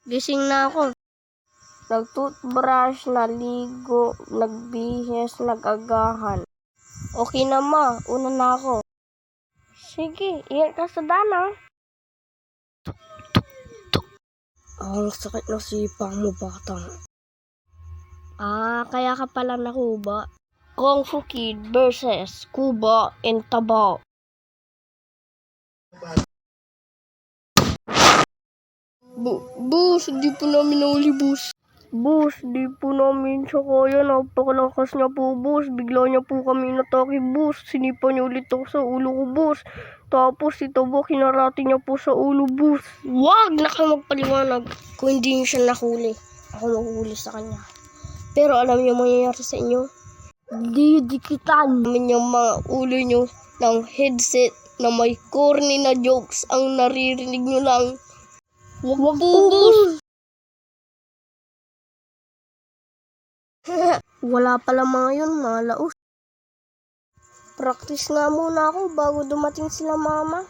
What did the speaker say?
Gising na ako. Nag-toothbrush, naligo, nagbihis, nag-agahan. Okay na ma, una na ako. Sige, iyan ka sa dana. Ang sakit ng sipang mo, batang. Kaya ka pala nakuba. Kung Fu Kid versus Kuba and Taba. Boss, di po namin nahuli, boss. Boss, di po namin siya kaya. Napakalakas niya po, boss. Bigla niya po kami inatake, boss. Sinipa niya ulit ako sa ulo ko, boss. Tapos si Taba, kinarati niya po sa ulo, boss. Wag na kayo magpaliwanag kung hindi niyo siya nahuli. Ako mahuhuli sa kanya. Pero alam niyo mangyayari sa inyo? Didikitan namin yung mga ulo niyo ng headset na may corny na jokes ang naririnig niyo lang. Wag po, boss! Wala pala mga yun, mga laos. Practice nga muna ako bago dumating sila mama.